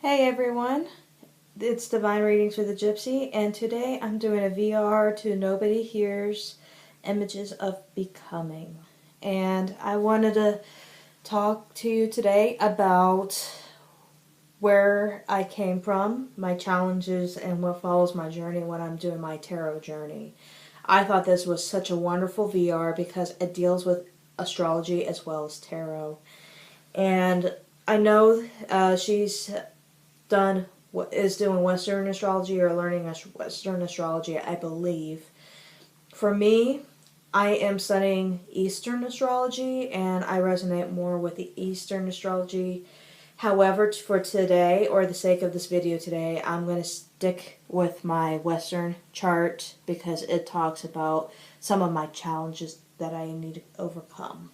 Hey everyone, it's Divine Readings with a Gypsy, and today I'm doing a VR to Nobody Hears Images of Becoming. And I wanted to talk to you today about where I came from, my challenges, and what follows my journey when I'm doing my tarot journey. I thought this was such a wonderful VR because it deals with astrology as well as tarot. And I know she's doing Western astrology or learning Western astrology, I believe. For me, I am studying Eastern astrology and I resonate more with the Eastern astrology. However, for today, or the sake of this video today, I'm going to stick with my Western chart because it talks about some of my challenges that I need to overcome.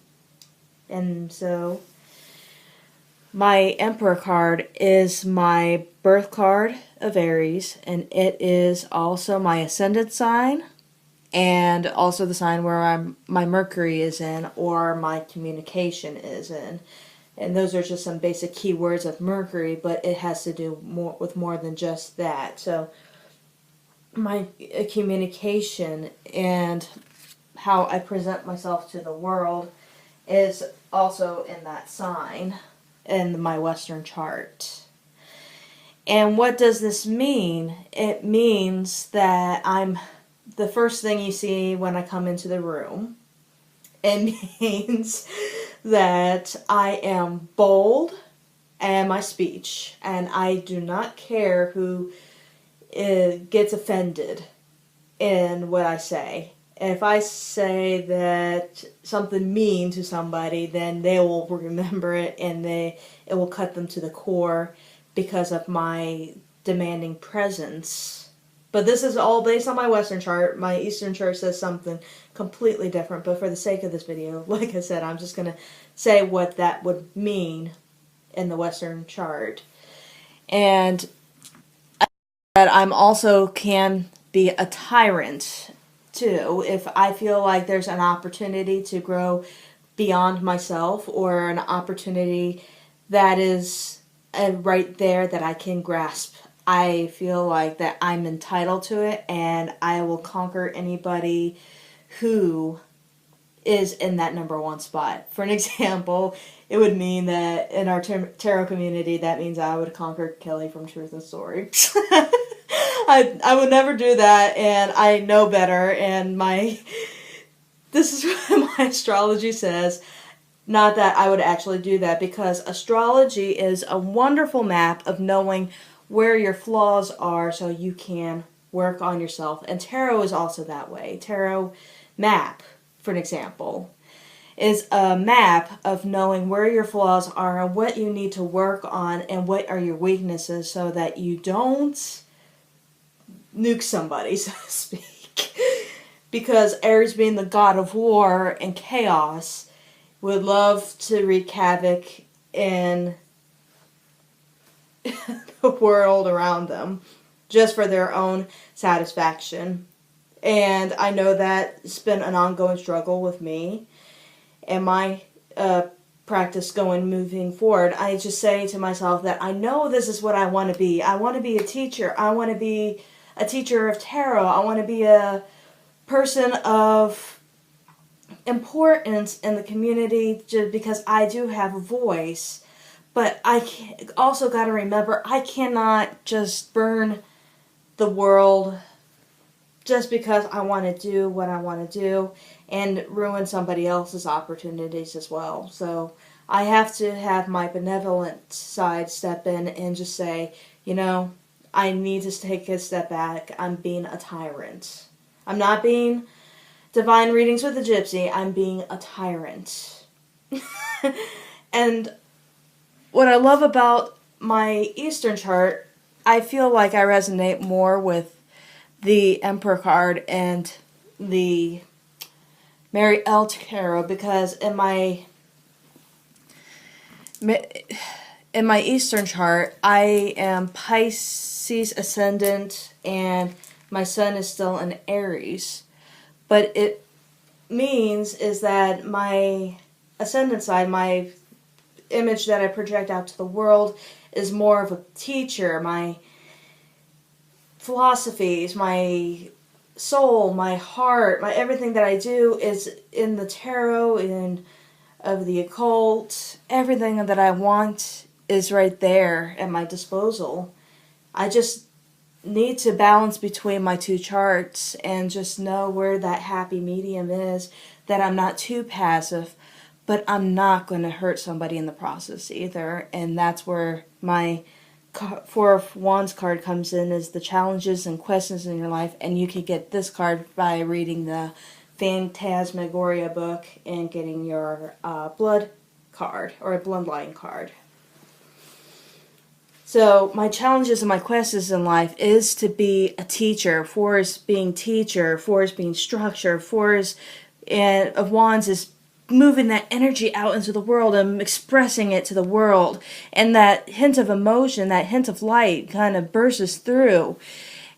And so my Emperor card is my birth card of Aries, and it is also my ascendant sign, and also the sign where my Mercury is in, or my communication is in. And those are just some basic keywords of Mercury, but it has to do with more than just that. So my communication and how I present myself to the world is also in that sign in my Western chart. And what does this mean? It means that I'm the first thing you see when I come into the room. It means that I am bold in my speech, and I do not care who gets offended in what I say. If I say that something mean to somebody, then they will remember it and it will cut them to the core because of my demanding presence. But this is all based on my Western chart. My Eastern chart says something completely different, but for the sake of this video, like I said, I'm just going to say what that would mean in the Western chart. And that I'm also can be a tyrant too, if I feel like there's an opportunity to grow beyond myself or an opportunity that is right there that I can grasp. I feel like that I'm entitled to it and I will conquer anybody who is in that number one spot. For an example, it would mean that in our tarot community, that means I would conquer Kelly from Truth and Story. I would never do that, and I know better, and this is what my astrology says. Not that I would actually do that, because astrology is a wonderful map of knowing where your flaws are so you can work on yourself. And tarot is also that way. Tarot map, for an example, is a map of knowing where your flaws are and what you need to work on and what are your weaknesses so that you don't nuke somebody, so to speak. Because Aries, being the god of war and chaos, would love to wreak havoc in the world around them just for their own satisfaction. And I know that's been an ongoing struggle with me and my practice moving forward. I just say to myself that I know this is what I want to be. I want to be a teacher. I want to be a teacher of tarot. I want to be a person of importance in the community just because I do have a voice. But I also got to remember I cannot just burn the world just because I want to do what I want to do and ruin somebody else's opportunities as well. So I have to have my benevolent side step in and just say, you know, I need to take a step back. I'm being a tyrant. I'm not being Divine Readings with a Gypsy. I'm being a tyrant. And what I love about my Eastern chart, I feel like I resonate more with the Emperor card and the Mary L. Tarot because in my Eastern chart, I am Pisces ascendant and my sun is still in Aries. But it means is that my ascendant side, my image that I project out to the world, is more of a teacher. My philosophies, my soul, my heart, my everything that I do is in the tarot, in of the occult. Everything that I want is right there at my disposal. I just need to balance between my two charts and just know where that happy medium is, that I'm not too passive, but I'm not going to hurt somebody in the process either. And that's where my Four of Wands card comes in, is the challenges and questions in your life. And you can get this card by reading the Phantasmagoria book and getting your blood card or a bloodline card. So my challenges and my questions in life is to be a teacher. Four is being teacher. Four is being structure. Four is of Wands is moving that energy out into the world and expressing it to the world. And that hint of emotion, that hint of light kind of bursts through.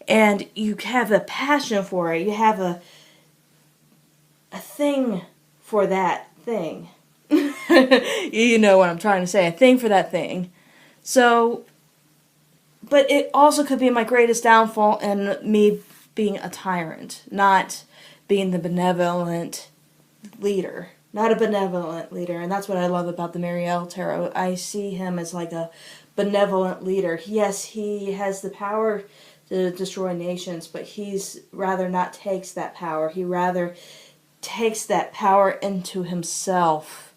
And you have a passion for it. You have a thing for that thing. You know what I'm trying to say. A thing for that thing. So, but it also could be my greatest downfall in me being a tyrant, not being the benevolent leader. Not a benevolent leader, and that's what I love about the Mariel Tarot. I see him as like a benevolent leader. Yes, he has the power to destroy nations, but he's rather not takes that power. He rather takes that power into himself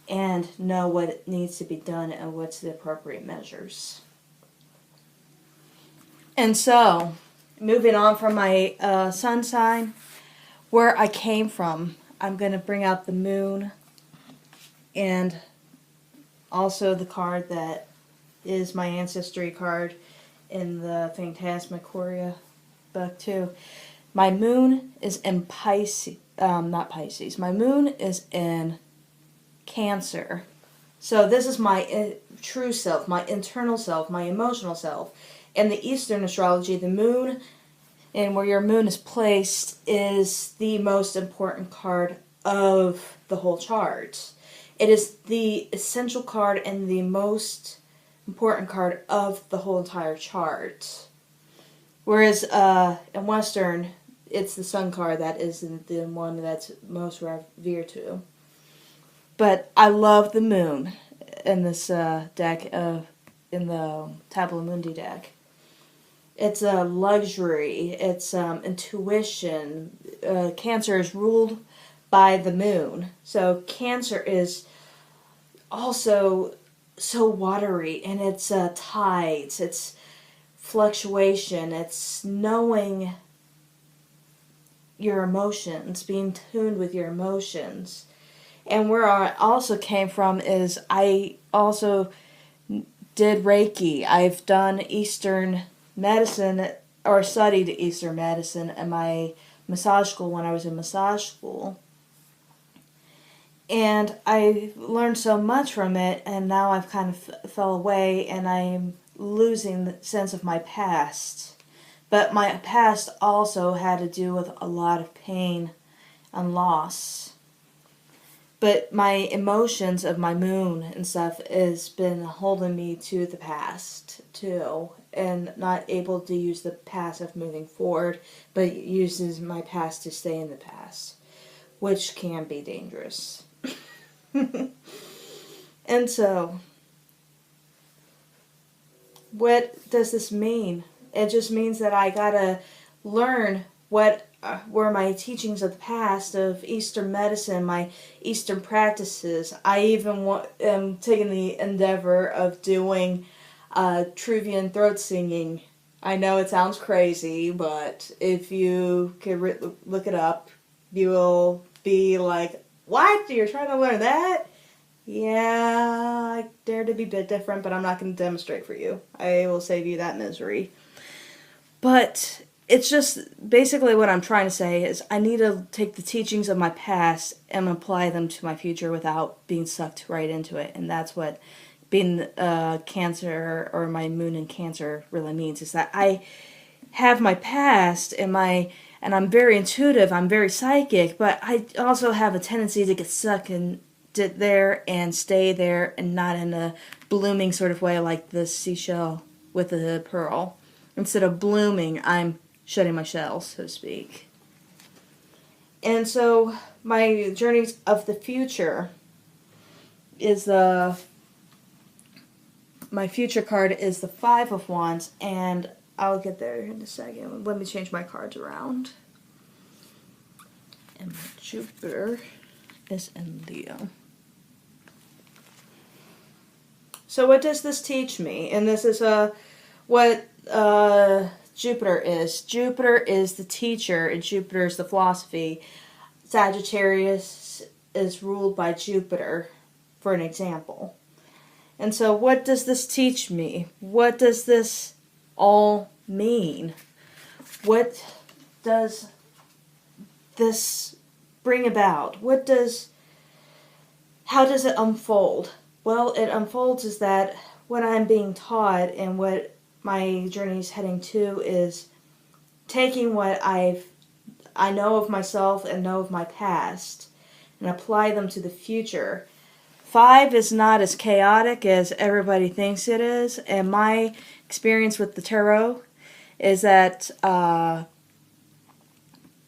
and know what needs to be done and what's the appropriate measures. And so, moving on from my sun sign, where I came from, I'm going to bring out the moon and also the card that is my ancestry card in the Phantasmagoria book too. My moon is in Pisces, not Pisces. My moon is in Cancer. So this is my true self, my internal self, my emotional self. In the Eastern astrology, the moon and where your moon is placed is the most important card of the whole chart. It is the essential card and the most important card of the whole entire chart. Whereas in Western, it's the sun card that is the one that's most revered to. But I love the moon in this deck in the Tabula Mundi deck. It's a luxury. It's intuition. Cancer is ruled by the moon. So Cancer is also so watery, and it's tides. It's fluctuation. It's knowing your emotions, being tuned with your emotions. And where I also came from is I also did Reiki. I've done Eastern medicine, or studied Eastern medicine in my massage school when I was in massage school. And I learned so much from it, and now I've kind of fell away, and I'm losing the sense of my past. But my past also had to do with a lot of pain and loss. But my emotions of my moon and stuff has been holding me to the past too, and not able to use the past of moving forward, but uses my past to stay in the past, which can be dangerous. And so, what does this mean? It just means that I gotta learn what were my teachings of the past of Eastern medicine, my Eastern practices. I even am taking the endeavor of doing Truvian throat singing. I know it sounds crazy, but if you could look it up, you will be like, what? You're trying to learn that? Yeah, I dare to be a bit different, but I'm not going to demonstrate for you. I will save you that misery. But it's just basically what I'm trying to say is I need to take the teachings of my past and apply them to my future without being sucked right into it. And that's what being Cancer, or my moon in Cancer, really means, is that I have my past and I'm very intuitive, I'm very psychic, but I also have a tendency to get stuck in there and stay there and not in a blooming sort of way, like the seashell with the pearl. Instead of blooming, I'm shedding my shell, so to speak. And so my journeys of the future is my future card is the Five of Wands, and I'll get there in a second. Let me change my cards around. And my Jupiter is in Leo. So what does this teach me? And this is what Jupiter is. Jupiter is the teacher, and Jupiter is the philosophy. Sagittarius is ruled by Jupiter, for an example. And so what does this teach me? What does this all mean? What does this bring about? How does it unfold? Well, it unfolds is that what I'm being taught and what my journey is heading to is taking what I know of myself and know of my past and apply them to the future. 5 is not as chaotic as everybody thinks it is, and my experience with the tarot is that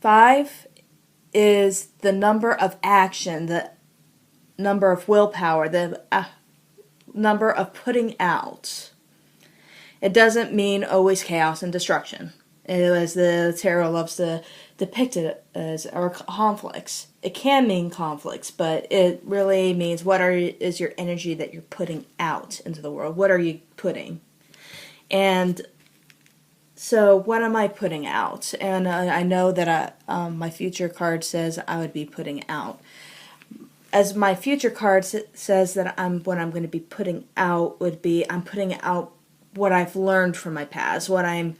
5 is the number of action, the number of willpower, the number of putting out. It doesn't mean always chaos and destruction, as the tarot loves to depict it as, or conflicts. It can mean conflicts, but it really means is your energy that you're putting out into the world. What are you putting? And so what am I putting out? And I know that my future card says I would be putting out. As my future card says that what I'm going to be putting out would be, I'm putting out what I've learned from my past, what I'm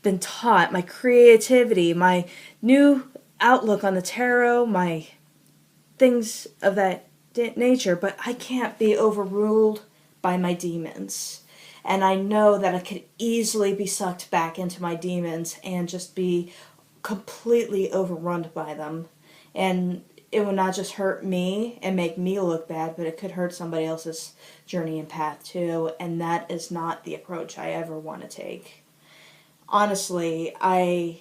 been taught, my creativity, my new outlook on the tarot, my things of that nature, but I can't be overruled by my demons. And I know that I could easily be sucked back into my demons and just be completely overrun by them. And it would not just hurt me and make me look bad, but it could hurt somebody else's journey and path too. And that is not the approach I ever want to take. Honestly, I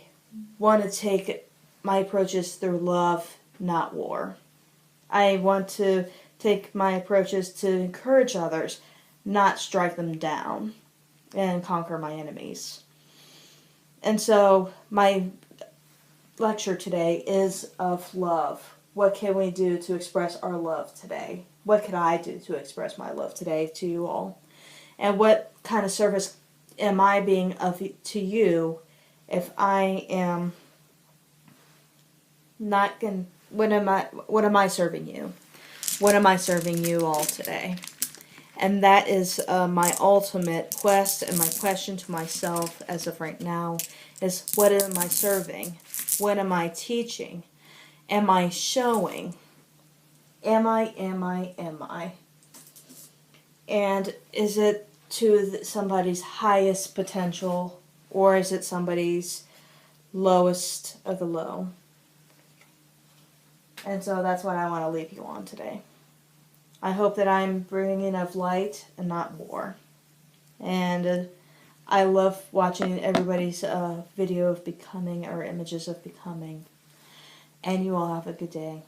want to take my approaches through love, not war. I want to take my approaches to encourage others, not strike them down and conquer my enemies. And so my lecture today is of love. What can we do to express our love today? What could I do to express my love today to you all? And what kind of service am I being to you if I am not going? What am I serving you? What am I serving you all today? And that is my ultimate quest, and my question to myself as of right now is, what am I serving? What am I teaching? Am I showing? Am I? And is it to somebody's highest potential, or is it somebody's lowest of the low? And so that's what I want to leave you on today. I hope that I'm bringing of light and not war. And I love watching everybody's video of becoming, or images of becoming. And you all have a good day.